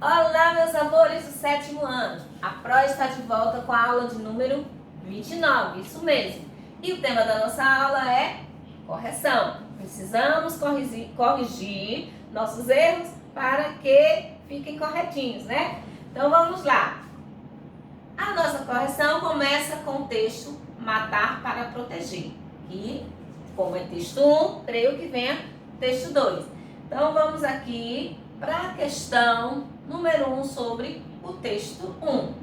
Olá, meus amores do 7º ano. A Pro está de volta com a aula de número 29, isso mesmo. E o tema da nossa aula é correção. Precisamos corrigir nossos erros para que fiquem corretinhos, né? Então vamos lá. A nossa correção começa com o texto Matar para Proteger. E como é texto 1, creio que venha texto 2. Então vamos aqui para a questão número 1 sobre o texto 1.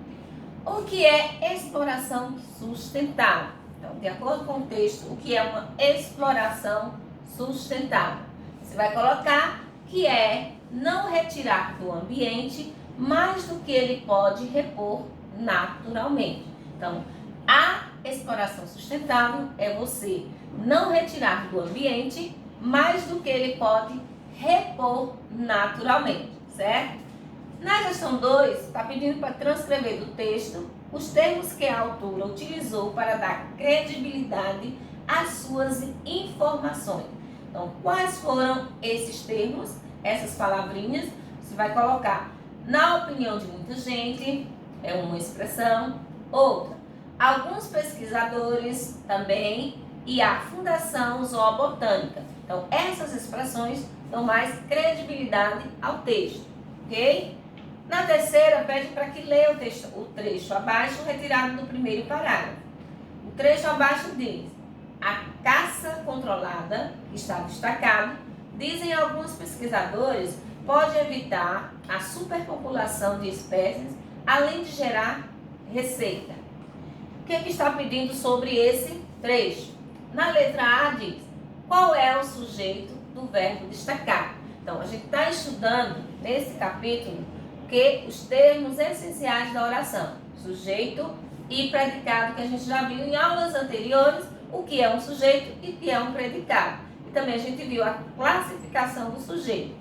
O que é exploração sustentável? Então, de acordo com o texto, o que é uma exploração sustentável? Você vai colocar que é não retirar do ambiente mais do que ele pode repor naturalmente. Então, a exploração sustentável é você não retirar do ambiente mais do que ele pode repor naturalmente, certo? Na questão 2, está pedindo para transcrever do texto os termos que a autora utilizou para dar credibilidade às suas informações. Então, quais foram esses termos, essas palavrinhas? Você vai colocar na opinião de muita gente, é uma expressão, outra. Alguns pesquisadores também e a Fundação Zoobotânica. Então, essas expressões dão mais credibilidade ao texto, ok? Na terceira, pede para que leia o trecho abaixo, retirado do primeiro parágrafo. O trecho abaixo diz: a caça controlada, que está destacado, dizem alguns pesquisadores, pode evitar a superpopulação de espécies, além de gerar receita. O que está pedindo sobre esse trecho? Na letra A diz: qual é o sujeito do verbo destacar? Então, a gente está estudando nesse capítulo os termos essenciais da oração, sujeito e predicado, que a gente já viu em aulas anteriores, o que é um sujeito e o que é um predicado. E também a gente viu a classificação do sujeito.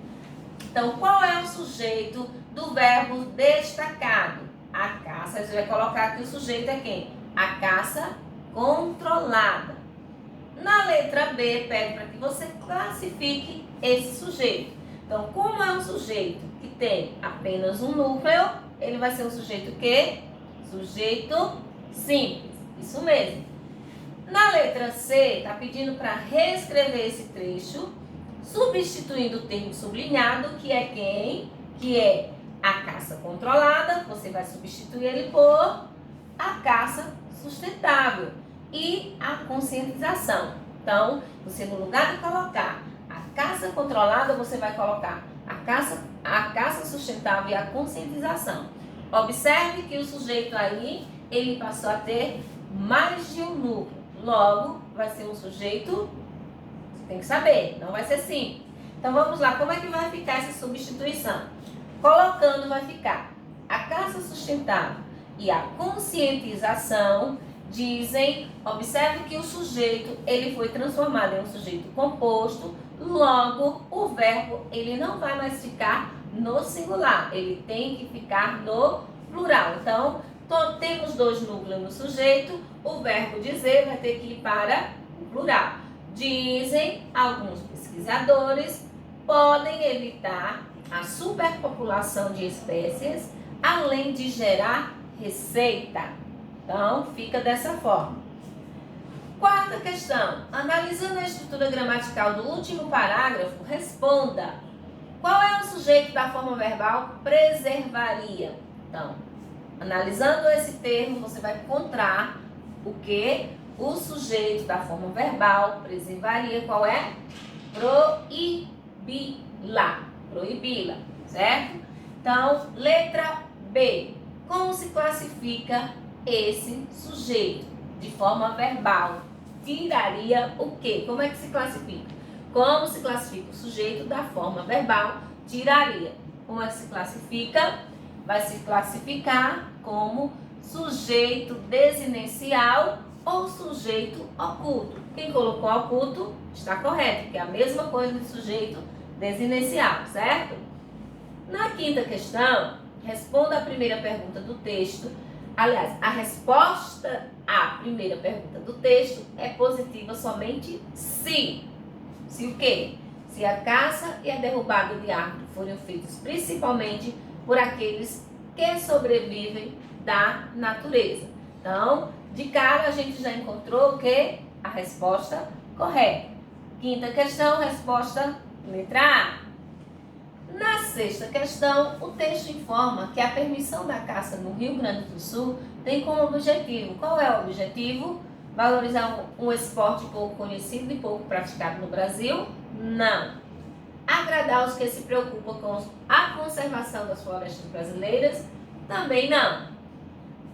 Então, qual é o sujeito do verbo destacado? A caça, você vai colocar que o sujeito é quem? A caça controlada. Na letra B, pede para que você classifique esse sujeito. Então, como é um sujeito que tem apenas um núcleo, ele vai ser um sujeito que? Sujeito simples. Isso mesmo. Na letra C, está pedindo para reescrever esse trecho, substituindo o termo sublinhado, que é quem? Que é a caça controlada. Você vai substituir ele por a caça sustentável e a conscientização. Então, você no lugar de colocar a caça controlada, você vai colocar a caça sustentável e a conscientização. Observe que o sujeito aí, ele passou a ter mais de um núcleo. Logo, vai ser um sujeito, você tem que saber, não vai ser simples. Então, vamos lá, como é que vai ficar essa substituição? Colocando vai ficar a caça sustentável e a conscientização. Dizem, observe que o sujeito, ele foi transformado em um sujeito composto, logo o verbo, ele não vai mais ficar no singular, ele tem que ficar no plural. Então, temos dois núcleos no sujeito, o verbo dizer vai ter que ir para o plural. Dizem alguns pesquisadores, podem evitar a superpopulação de espécies, além de gerar receita. Então, fica dessa forma. Quarta questão. Analisando a estrutura gramatical do último parágrafo, responda. Qual é o sujeito da forma verbal preservaria? Então, analisando esse termo, você vai encontrar o que? O sujeito da forma verbal preservaria. Qual é? Proibila. Proibila, certo? Então, letra B. Como se classifica esse sujeito de forma verbal? Tiraria o quê? Como é que se classifica? Como se classifica o sujeito da forma verbal? Tiraria. Como é que se classifica? Vai se classificar como sujeito desinencial ou sujeito oculto. Quem colocou oculto está correto, que é a mesma coisa de sujeito desinencial, certo? Na quinta questão, responda a primeira pergunta do texto. Aliás, a resposta à primeira pergunta do texto é positiva somente se. Se o quê? Se a caça e a derrubada de árvore forem feitos principalmente por aqueles que sobrevivem da natureza. Então, de cara a gente já encontrou o que? A resposta correta. Quinta questão, resposta letra A. Na sexta questão, o texto informa que a permissão da caça no Rio Grande do Sul tem como objetivo. Qual é o objetivo? Valorizar um esporte pouco conhecido e pouco praticado no Brasil? Não. Agradar os que se preocupam com a conservação das florestas brasileiras? Também não.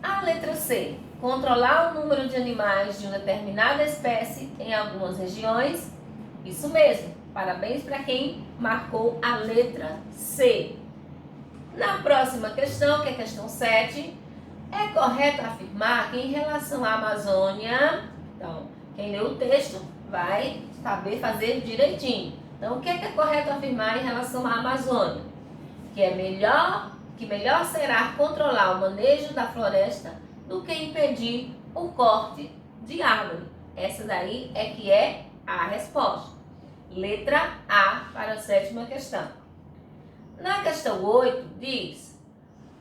A letra C. Controlar o número de animais de uma determinada espécie em algumas regiões? Isso mesmo. Parabéns para quem marcou a letra C. Na próxima questão, que é a questão 7, é correto afirmar que em relação à Amazônia, então, quem leu o texto vai saber fazer direitinho. Então, o que é correto afirmar em relação à Amazônia? Que melhor será controlar o manejo da floresta do que impedir o corte de árvore. Essa daí é que é a resposta. Letra A para a sétima questão. Na questão 8 diz,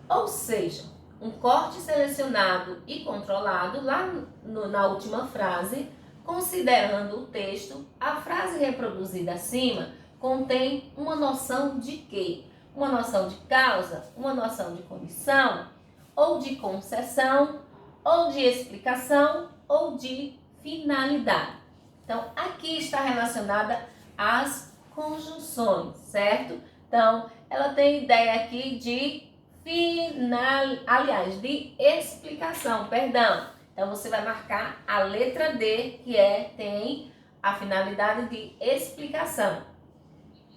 ou seja, um corte selecionado e controlado, lá na última frase, considerando o texto, a frase reproduzida acima contém uma noção de quê? Uma noção de causa, uma noção de condição, ou de concessão, ou de explicação, ou de finalidade. Então, aqui está relacionada às conjunções, certo? Então, ela tem ideia aqui de de explicação, perdão. Então, você vai marcar a letra D, que tem a finalidade de explicação.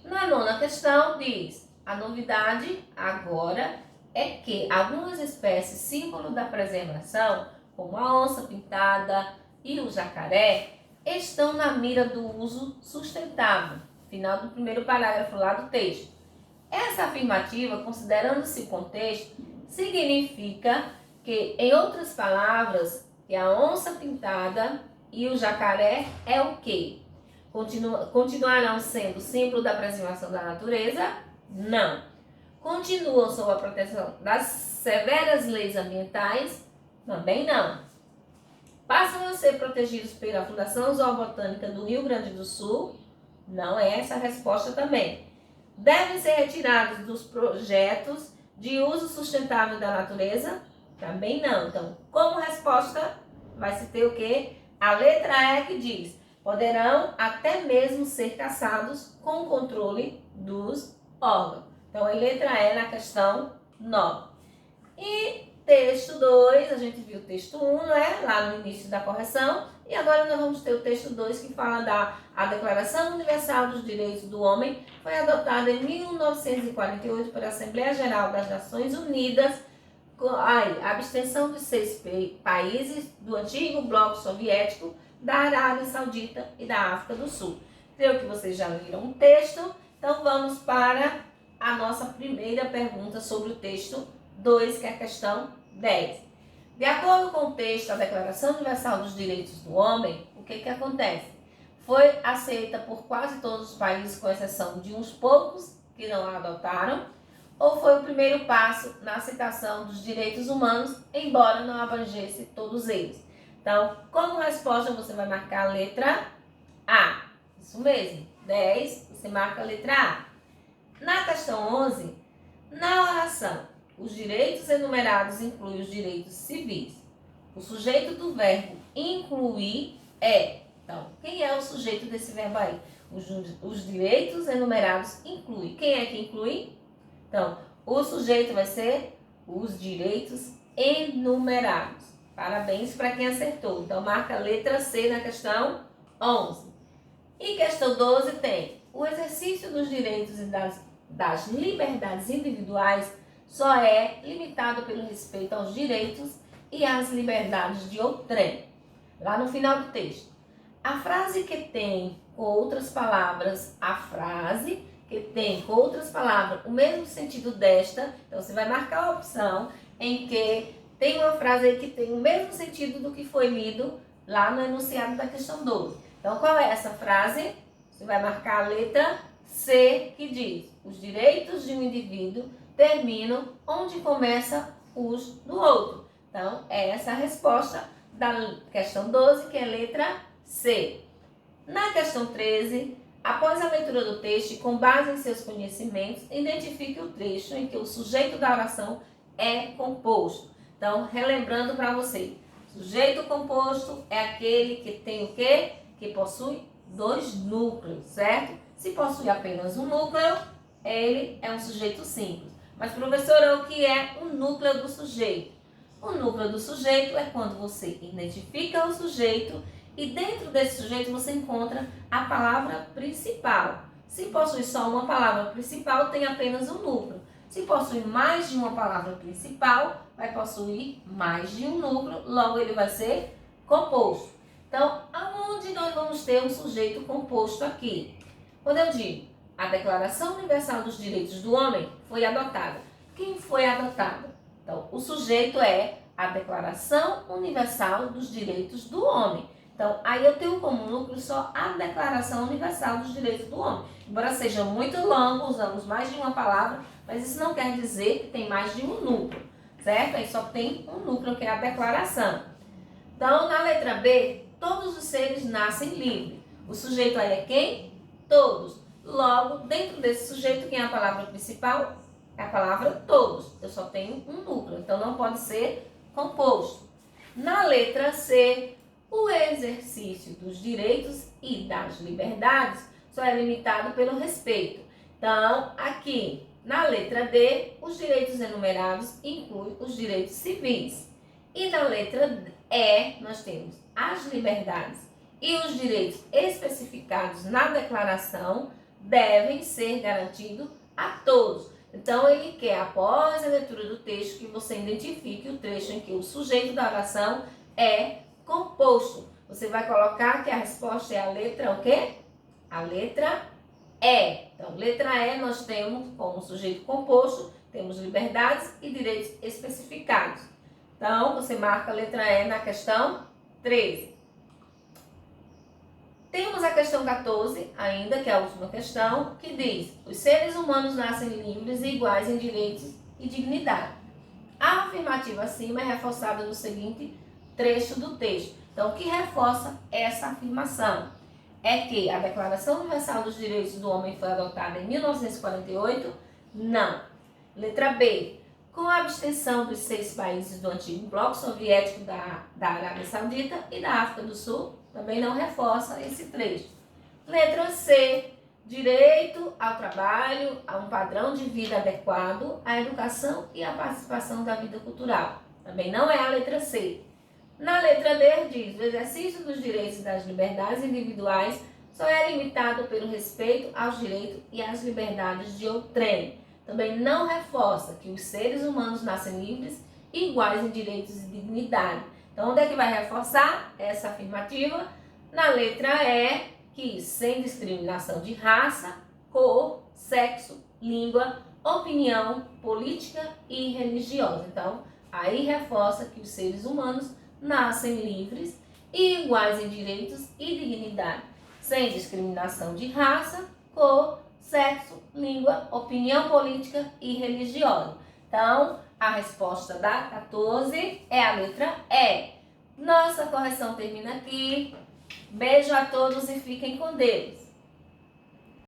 Na nona questão, diz, a novidade agora é que algumas espécies símbolo da preservação, como a onça-pintada e o jacaré, estão na mira do uso sustentável. Final do primeiro parágrafo lá do texto. Essa afirmativa, considerando-se o contexto, significa que, em outras palavras, que a onça-pintada e o jacaré é o quê? Continuarão sendo símbolo da preservação da natureza? Não. Continuam sob a proteção das severas leis ambientais? Também não. Passam a ser protegidos pela Fundação Zoobotânica do Rio Grande do Sul? Não é essa a resposta também. Devem ser retirados dos projetos de uso sustentável da natureza? Também não. Então, como resposta, vai se ter o quê? A letra E que diz, poderão até mesmo ser caçados com o controle dos órgãos. Então, a letra E na questão 9. E texto 2, a gente viu o texto 1, lá no início da correção. E agora nós vamos ter o texto 2, que fala a Declaração Universal dos Direitos do Homem, foi adotada em 1948 pela Assembleia Geral das Nações Unidas, com a abstenção de 6 países do antigo bloco soviético, da Arábia Saudita e da África do Sul. Creio que vocês já leram o texto, então vamos para a nossa primeira pergunta sobre o texto 2, que é a questão 10. De acordo com o texto da Declaração Universal dos Direitos do Homem, o que acontece? Foi aceita por quase todos os países, com exceção de uns poucos que não a adotaram, ou foi o primeiro passo na aceitação dos direitos humanos, embora não abrangesse todos eles. Então, como resposta, você vai marcar a letra A. Isso mesmo, 10, você marca a letra A. Na questão 11, na oração, os direitos enumerados incluem os direitos civis. O sujeito do verbo incluir é. Então, quem é o sujeito desse verbo aí? Os direitos enumerados incluem. Quem é que inclui? Então, o sujeito vai ser os direitos enumerados. Parabéns para quem acertou. Então, marca a letra C na questão 11. E questão 12 tem o exercício dos direitos e das liberdades individuais só é limitado pelo respeito aos direitos e às liberdades de outrem. Lá no final do texto. A frase que tem, com outras palavras, o mesmo sentido desta, então você vai marcar a opção em que tem uma frase aí que tem o mesmo sentido do que foi lido lá no enunciado da questão 12. Então, qual é essa frase? Você vai marcar a letra C, que diz: os direitos de um indivíduo terminam onde começa os do outro. Então, é essa a resposta da questão 12, que é letra C. Na questão 13, após a leitura do texto e com base em seus conhecimentos, identifique o trecho em que o sujeito da oração é composto. Então, relembrando para você, sujeito composto é aquele que tem o quê? Que possui dois núcleos, certo? Se possui apenas um núcleo, ele é um sujeito simples. Mas, professora, o que é o núcleo do sujeito? O núcleo do sujeito é quando você identifica o sujeito e dentro desse sujeito você encontra a palavra principal. Se possui só uma palavra principal, tem apenas um núcleo. Se possui mais de uma palavra principal, vai possuir mais de um núcleo, logo ele vai ser composto. Então, aonde nós vamos ter um sujeito composto aqui? Quando eu digo a Declaração Universal dos Direitos do Homem foi adotada. Quem foi adotada? Então, o sujeito é a Declaração Universal dos Direitos do Homem. Então, aí eu tenho como núcleo só a Declaração Universal dos Direitos do Homem. Embora seja muito longo, usamos mais de uma palavra, mas isso não quer dizer que tem mais de um núcleo, certo? Aí só tem um núcleo, que é a declaração. Então, na letra B, todos os seres nascem livres. O sujeito aí é quem? Todos. Logo, dentro desse sujeito, quem é a palavra principal? É a palavra todos. Eu só tenho um núcleo, então não pode ser composto. Na letra C, o exercício dos direitos e das liberdades só é limitado pelo respeito. Então, aqui, na letra D, os direitos enumerados incluem os direitos civis. E na letra E, nós temos as liberdades e os direitos especificados na declaração devem ser garantidos a todos. Então, ele quer, após a leitura do texto, que você identifique o trecho em que o sujeito da oração é composto. Você vai colocar que a resposta é a letra o quê? A letra E. Então, letra E, nós temos como sujeito composto, temos liberdades e direitos especificados. Então, você marca a letra E na questão 13. Temos a questão 14 ainda, que é a última questão, que diz: os seres humanos nascem livres e iguais em direitos e dignidade. A afirmativa acima é reforçada no seguinte trecho do texto. Então, o que reforça essa afirmação é que a Declaração Universal dos Direitos do Homem foi adotada em 1948? Não. Letra B. Com a abstenção dos 6 países do antigo bloco soviético da Arábia Saudita e da África do Sul, também não reforça esse trecho. Letra C. Direito ao trabalho, a um padrão de vida adequado, à educação e à participação da vida cultural. Também não é a letra C. Na letra D diz: o exercício dos direitos e das liberdades individuais só é limitado pelo respeito aos direitos e às liberdades de outrem. Também não reforça que os seres humanos nascem livres e iguais em direitos e dignidade. Então, onde é que vai reforçar essa afirmativa? Na letra E, que sem discriminação de raça, cor, sexo, língua, opinião, política e religiosa. Então, aí reforça que os seres humanos nascem livres e iguais em direitos e dignidade, sem discriminação de raça, cor, sexo, língua, opinião política e religiosa. Então, a resposta da 14 é a letra E. Nossa correção termina aqui. Beijo a todos e fiquem com Deus.